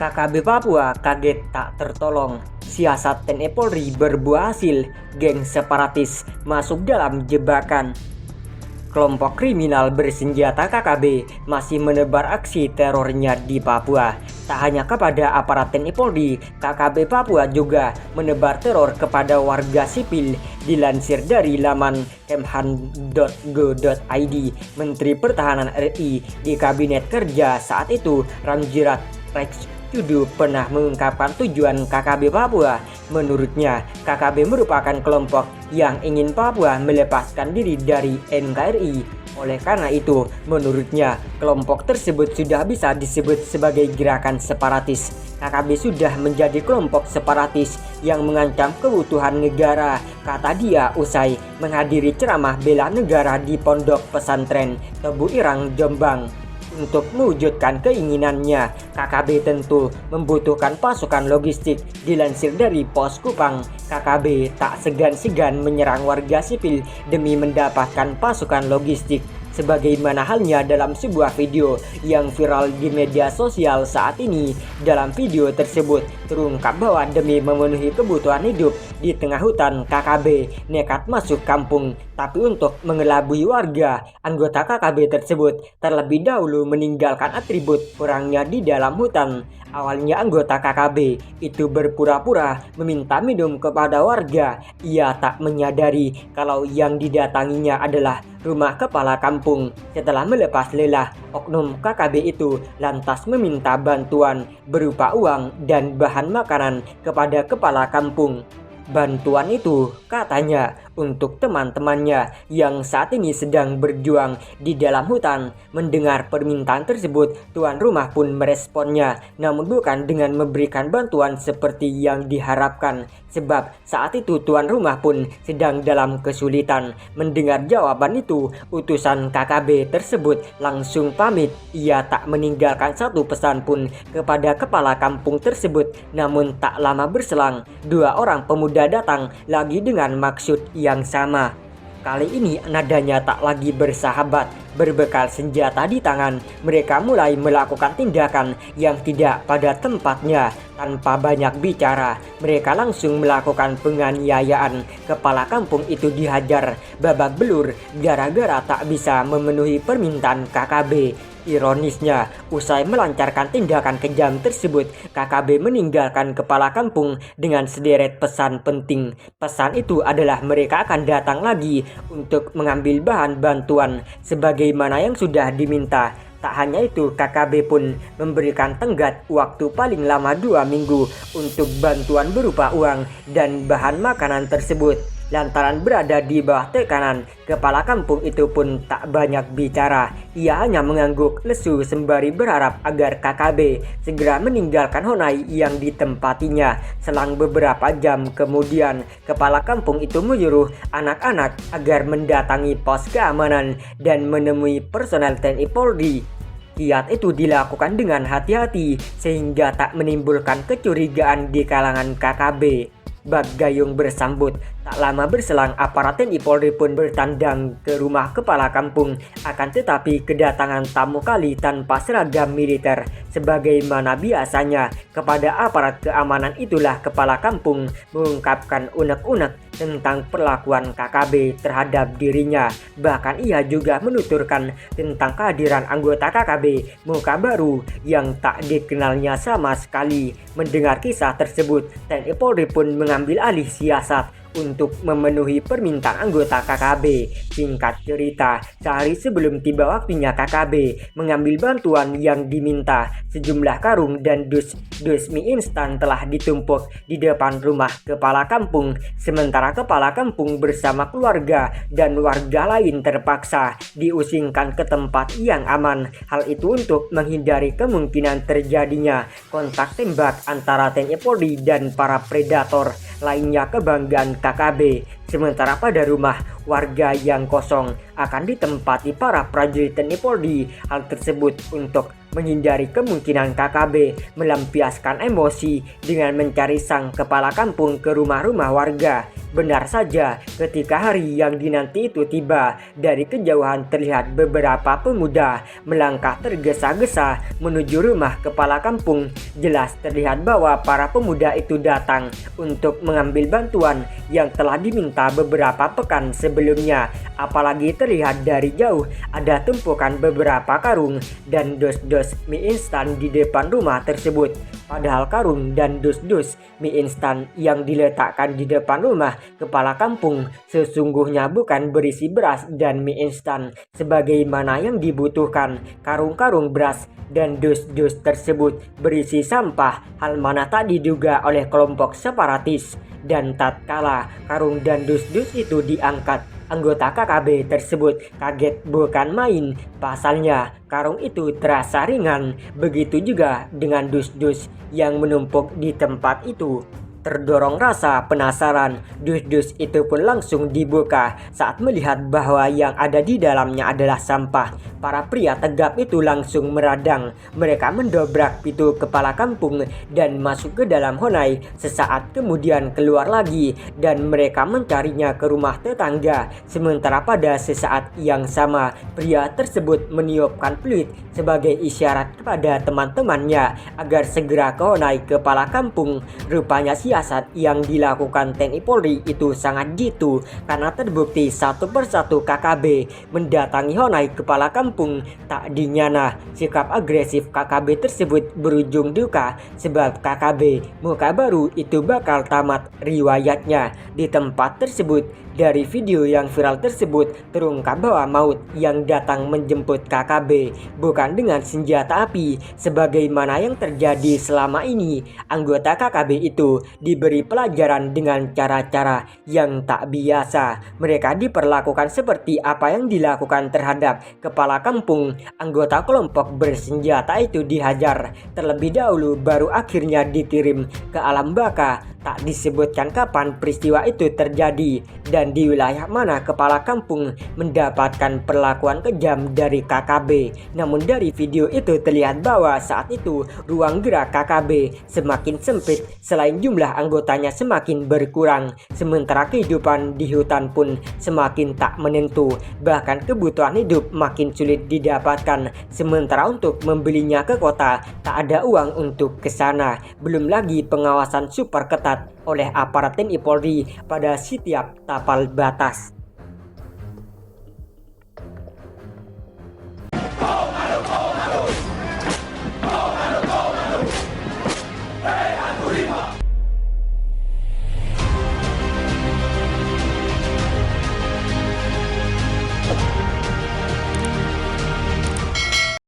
KKB Papua kaget tak tertolong. Siasat TNI Polri berbuah hasil, geng separatis masuk dalam jebakan. Kelompok kriminal bersenjata KKB masih menebar aksi terornya di Papua. Tak hanya kepada aparat TNI Polri, KKB Papua juga menebar teror kepada warga sipil. Dilansir dari laman kemhan.go.id, Menteri Pertahanan RI di Kabinet Kerja saat itu, Ramjirat Reksudu, pernah mengungkapkan tujuan KKB Papua. Menurutnya, KKB merupakan kelompok yang ingin Papua melepaskan diri dari NKRI. Oleh karena itu, menurutnya, kelompok tersebut sudah bisa disebut sebagai gerakan separatis. KKB sudah menjadi kelompok separatis yang mengancam keutuhan negara, kata dia usai menghadiri ceramah bela negara di Pondok Pesantren Tebu Irang, Jombang. Untuk mewujudkan keinginannya, KKB tentu membutuhkan pasukan logistik. Dilansir dari Pos Kupang, KKB tak segan-segan menyerang warga sipil demi mendapatkan pasukan logistik. Sebagaimana halnya dalam sebuah video yang viral di media sosial saat ini. Dalam video tersebut terungkap bahwa demi memenuhi kebutuhan hidup di tengah hutan, KKB nekat masuk kampung. Tapi untuk mengelabui warga, anggota KKB tersebut terlebih dahulu meninggalkan atribut orangnya di dalam hutan. Awalnya anggota KKB itu berpura-pura meminta minum kepada warga. Ia tak menyadari kalau yang didatanginya adalah rumah kepala kampung. Setelah melepas lelah, oknum KKB itu lantas meminta bantuan berupa uang dan bahan makanan kepada kepala kampung. Bantuan itu katanya untuk teman-temannya yang saat ini sedang berjuang di dalam hutan. Mendengar permintaan tersebut, tuan rumah pun meresponnya, namun bukan dengan memberikan bantuan seperti yang diharapkan. Sebab saat itu tuan rumah pun sedang dalam kesulitan. Mendengar jawaban itu, utusan KKB tersebut langsung pamit. Ia tak meninggalkan satu pesan pun kepada kepala kampung tersebut. Namun tak lama berselang, dua orang pemuda datang lagi dengan maksud yang sama. Kali ini nadanya tak lagi bersahabat. Berbekal senjata di tangan, mereka mulai melakukan tindakan yang tidak pada tempatnya. Tanpa banyak bicara, mereka langsung melakukan penganiayaan. Kepala kampung itu dihajar babak belur gara-gara tak bisa memenuhi permintaan KKB. Ironisnya, usai melancarkan tindakan kejam tersebut, KKB meninggalkan kepala kampung dengan sederet pesan penting. Pesan itu adalah mereka akan datang lagi untuk mengambil bahan bantuan sebagaimana yang sudah diminta. Tak hanya itu, KKB pun memberikan tenggat waktu paling lama 2 minggu untuk bantuan berupa uang dan bahan makanan tersebut. Lantaran berada di bawah tekanan, kepala kampung itu pun tak banyak bicara. Ia hanya mengangguk lesu sembari berharap agar KKB segera meninggalkan Honai yang ditempatinya. Selang beberapa jam kemudian, kepala kampung itu menyuruh anak-anak agar mendatangi pos keamanan dan menemui personel TNI Polri. Kiat itu dilakukan dengan hati-hati sehingga tak menimbulkan kecurigaan di kalangan KKB. Bagayung bersambut. Tak lama berselang, aparat TNI Polri pun bertandang ke rumah kepala kampung. Akan tetapi kedatangan tamu kali tanpa seragam militer. Sebagaimana biasanya, kepada aparat keamanan itulah kepala kampung mengungkapkan unek-unek tentang perlakuan KKB terhadap dirinya. Bahkan ia juga menuturkan tentang kehadiran anggota KKB muka baru yang tak dikenalnya sama sekali. Mendengar kisah tersebut, TNI Polri pun mengambil alih siasat untuk memenuhi permintaan anggota KKB. Singkat cerita, sehari sebelum tiba waktunya KKB mengambil bantuan yang diminta, sejumlah karung dan dus mie instan telah ditumpuk di depan rumah kepala kampung. Sementara kepala kampung bersama keluarga dan warga lain terpaksa diusingkan ke tempat yang aman. Hal itu untuk menghindari kemungkinan terjadinya kontak tembak antara TNI Polri dan para predator lainnya kebanggaan KKB. Sementara pada rumah warga yang kosong akan ditempati para prajurit TNI Polri. Hal tersebut untuk menghindari kemungkinan KKB melampiaskan emosi dengan mencari sang kepala kampung ke rumah-rumah warga. Benar saja, ketika hari yang dinanti itu tiba, dari kejauhan terlihat beberapa pemuda melangkah tergesa-gesa menuju rumah kepala kampung. Jelas terlihat bahwa para pemuda itu datang untuk mengambil bantuan yang telah diminta beberapa pekan sebelumnya. Apalagi terlihat dari jauh ada tumpukan beberapa karung dan dus-dus mie instan di depan rumah tersebut. Padahal karung dan dus-dus mie instan yang diletakkan di depan rumah kepala kampung sesungguhnya bukan berisi beras dan mie instan sebagaimana yang dibutuhkan. Karung-karung beras dan dus-dus tersebut berisi sampah, hal mana tak diduga oleh kelompok separatis. Dan tatkala karung dan dus-dus itu diangkat, anggota KKB tersebut kaget bukan main. Pasalnya karung itu terasa ringan, begitu juga dengan dus-dus yang menumpuk di tempat itu. Terdorong rasa penasaran, dus-dus itu pun langsung dibuka. Saat melihat bahwa yang ada di dalamnya adalah sampah, para pria tegap itu langsung meradang. Mereka mendobrak pintu kepala kampung dan masuk ke dalam Honai. Sesaat kemudian keluar lagi dan mereka mencarinya ke rumah tetangga. Sementara pada sesaat yang sama, pria tersebut meniupkan peluit sebagai isyarat kepada teman-temannya agar segera ke Honai kepala kampung. Rupanya siasat yang dilakukan TNI Polri itu sangat jitu karena terbukti satu persatu KKB mendatangi Honai kepala kampung. Tak dinyana, sikap agresif KKB tersebut berujung duka sebab KKB muka baru itu bakal tamat riwayatnya di tempat tersebut. Dari video yang viral tersebut terungkap bahwa Maut yang datang menjemput KKB bukan dengan senjata api sebagaimana yang terjadi selama ini. Anggota KKB itu diberi pelajaran dengan cara-cara yang tak biasa. Mereka diperlakukan seperti apa yang dilakukan terhadap kepala kampung. Anggota kelompok bersenjata itu dihajar terlebih dahulu baru akhirnya dikirim ke alam baka. Tak disebutkan kapan peristiwa itu terjadi dan di wilayah mana kepala kampung mendapatkan perlakuan kejam dari KKB. Namun dari video itu terlihat bahwa saat itu ruang gerak KKB semakin sempit selain jumlah anggotanya semakin berkurang. Sementara kehidupan di hutan pun semakin tak menentu. Bahkan kebutuhan hidup makin sulit didapatkan. Sementara untuk membelinya ke kota tak ada uang untuk ke sana. Belum lagi pengawasan super ketat oleh aparat TNI Polri pada setiap tapal batas.